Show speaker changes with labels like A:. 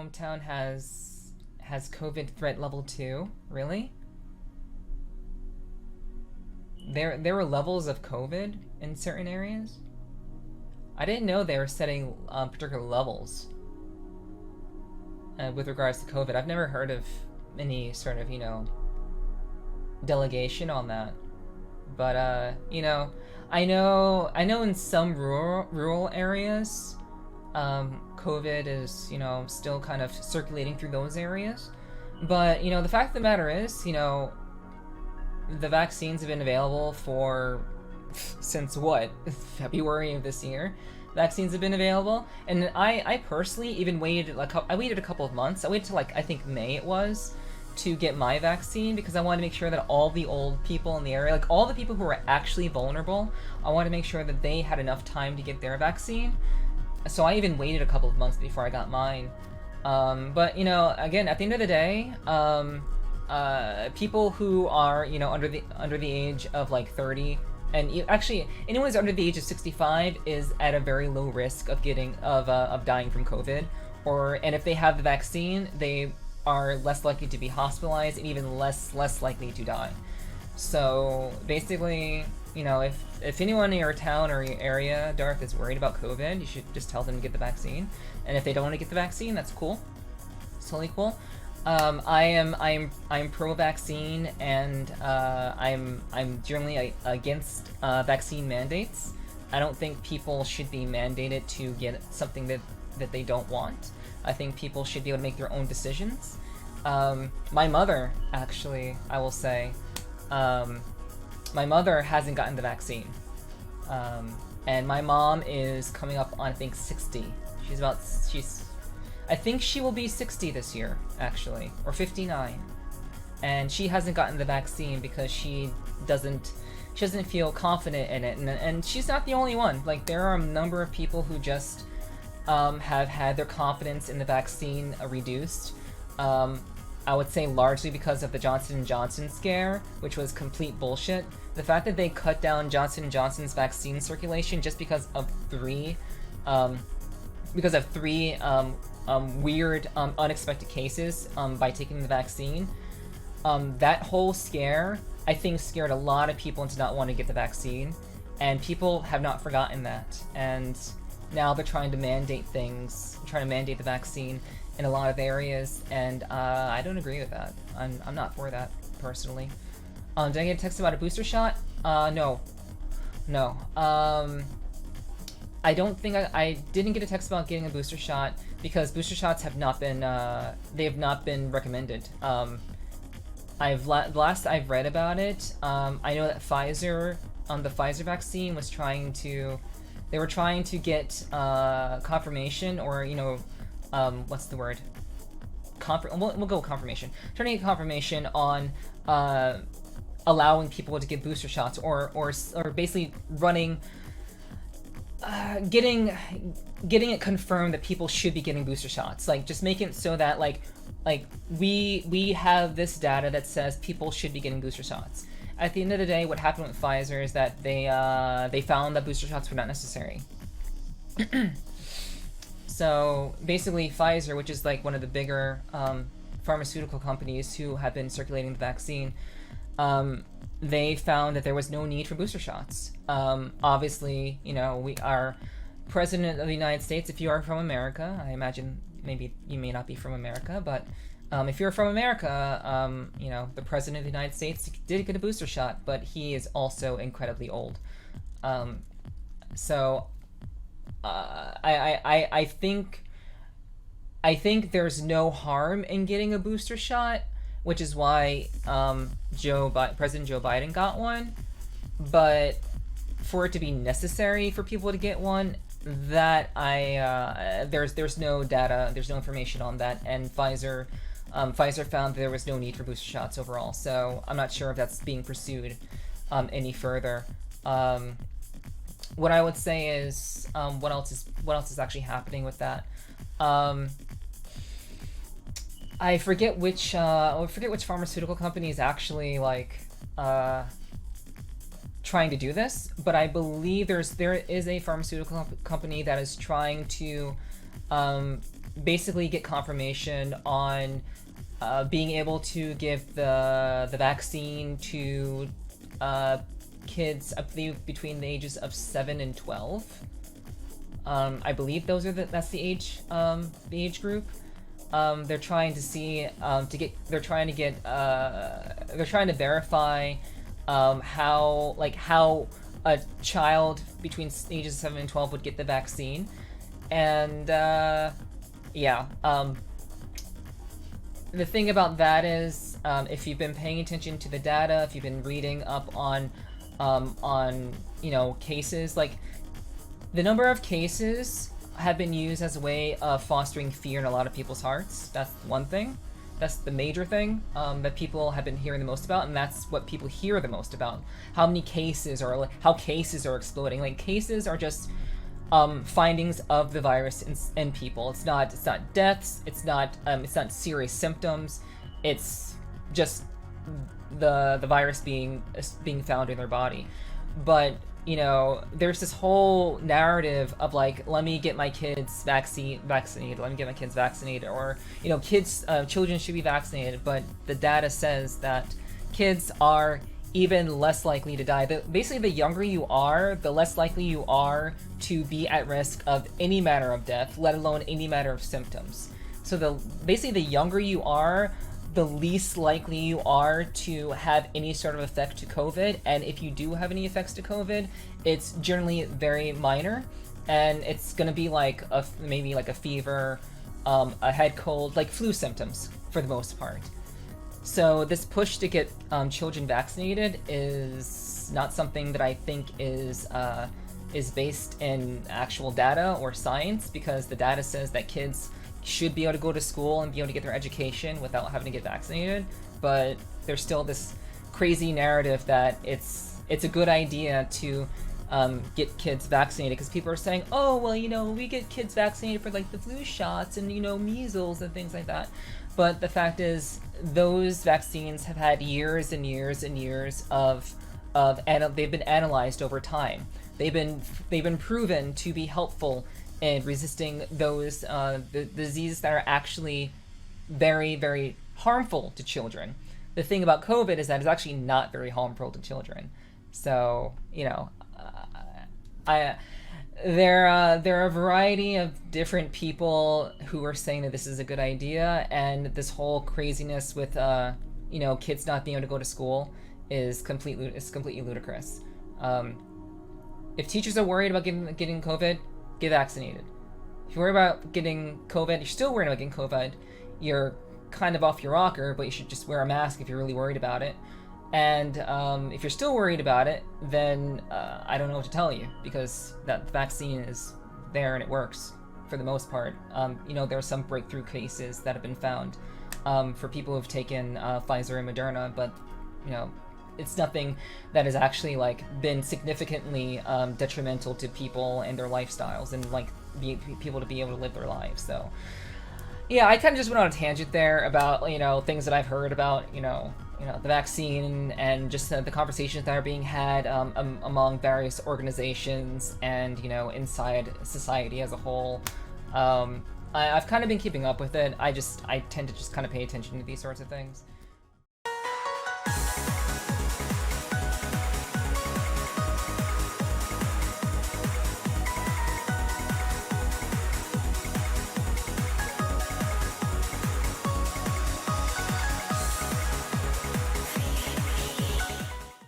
A: hometown has COVID threat level 2. Really? There were levels of COVID in certain areas? I didn't know they were setting particular levels with regards to COVID. I've never heard of any sort of, delegation on that. But I know in some rural areas, COVID is still kind of circulating through those areas. But the fact of the matter is, the vaccines have been available for since what, February of this year. Vaccines have been available, and I personally even waited I waited a couple of months. I waited till I think May it was, to get my vaccine, because I wanted to make sure that all the old people in the area, like all the people who were actually vulnerable, I wanted to make sure that they had enough time to get their vaccine. So I even waited a couple of months before I got mine. But again, at the end of the day, people who are under the age of like 30, and actually anyone who's under the age of 65 is at a very low risk of dying from COVID. And if they have the vaccine, they are less likely to be hospitalized and even less likely to die. So basically, if anyone in your town or your area, Darth, is worried about COVID, you should just tell them to get the vaccine. And if they don't want to get the vaccine, that's cool. It's totally cool. I'm pro-vaccine, and I'm generally against vaccine mandates. I don't think people should be mandated to get something that they don't want. I think people should be able to make their own decisions. My mother, actually, I will say, my mother hasn't gotten the vaccine. And my mom is coming up on, I think, 60. I think she will be 60 this year, actually, or 59. And she hasn't gotten the vaccine because she doesn't feel confident in it. And she's not the only one. Like, there are a number of people who just have had their confidence in the vaccine reduced. I would say largely because of the Johnson & Johnson scare, which was complete bullshit. The fact that they cut down Johnson & Johnson's vaccine circulation just because of three weird, unexpected cases by taking the vaccine. That whole scare, I think, scared a lot of people into not wanting to get the vaccine, and people have not forgotten that. And now they're trying to mandate the vaccine in a lot of areas, and I don't agree with that. I'm not for that, personally. Did I get a text about a booster shot? No. I don't think I didn't get a text about getting a booster shot because booster shots have not been recommended. Last I've read about it, I know that Pfizer, the Pfizer vaccine was trying to get confirmation, or what's the word? We'll go with confirmation. Trying to get confirmation on allowing people to get booster shots, or basically running. Getting it confirmed that people should be getting booster shots, like just make it so that like we have this data that says people should be getting booster shots. At the end of the day, what happened with Pfizer is that they found that booster shots were not necessary. So basically, Pfizer, which is like one of the bigger pharmaceutical companies who have been circulating the vaccine, they found that there was no need for booster shots. Obviously, we are President of the United States. If you are from America, I imagine maybe you may not be from America, but if you're from America, the President of the United States did get a booster shot, but he is also incredibly old. So I think there's no harm in getting a booster shot, which is why President Joe Biden got one. But for it to be necessary for people to get one, that there's no data, there's no information on that, and Pfizer found there was no need for booster shots overall. So I'm not sure if that's being pursued any further. What I would say is, what else is actually happening with that? I forget which pharmaceutical company is actually trying to do this, but I believe there is a pharmaceutical company that is trying to basically get confirmation on being able to give the vaccine to kids, I believe, between the ages of 7 and 12. I believe that's the age group. They're trying to see they're trying to verify how a child between ages 7 and 12 would get the vaccine, and yeah. The thing about that is, if you've been paying attention to the data, if you've been reading up on cases, like, the number of cases have been used as a way of fostering fear in a lot of people's hearts. That's one thing. That's the major thing that people have been hearing the most about, and that's what people hear the most about. How many cases, or how cases are exploding. Like, cases are just findings of the virus in people. It's not deaths. It's not serious symptoms. It's just the virus being found in their body. But there's this whole narrative of, like, let me get my kids vaccinated. Let me get my kids vaccinated, or children should be vaccinated. But the data says that kids are even less likely to die. Basically, the younger you are, the less likely you are to be at risk of any manner of death, let alone any manner of symptoms. So basically, the younger you are, the least likely you are to have any sort of effect to COVID. And if you do have any effects to COVID, it's generally very minor, and it's gonna be like maybe like a fever, a head cold, like flu symptoms for the most part. So this push to get children vaccinated is not something that I think is based in actual data or science, because the data says that kids should be able to go to school and be able to get their education without having to get vaccinated. But there's still this crazy narrative that it's a good idea to get kids vaccinated, because people are saying, oh, well, we get kids vaccinated for, like, the flu shots and measles and things like that. But the fact is, those vaccines have had years and years and years they've been analyzed over time. They've been proven to be helpful in resisting those the diseases that are actually very, very harmful to children. The thing about COVID is that it's actually not very harmful to children. So there are a variety of different people who are saying that this is a good idea, and this whole craziness with kids not being able to go to school is completely ludicrous. If teachers are worried about getting COVID, get vaccinated. If you're worried about getting COVID, you're still worried about getting COVID, you're kind of off your rocker, but you should just wear a mask if you're really worried about it. And if you're still worried about it, then I don't know what to tell you, because that vaccine is there and it works for the most part. There are some breakthrough cases that have been found for people who've taken Pfizer and Moderna, but it's nothing that has actually, like, been significantly detrimental to people and their lifestyles, and, like, people to be able to live their lives. So yeah, I kind of just went on a tangent there about things that I've heard about the vaccine, and just the conversations that are being had among various organizations and inside society as a whole. I've kind of been keeping up with it. I tend to just kind of pay attention to these sorts of things.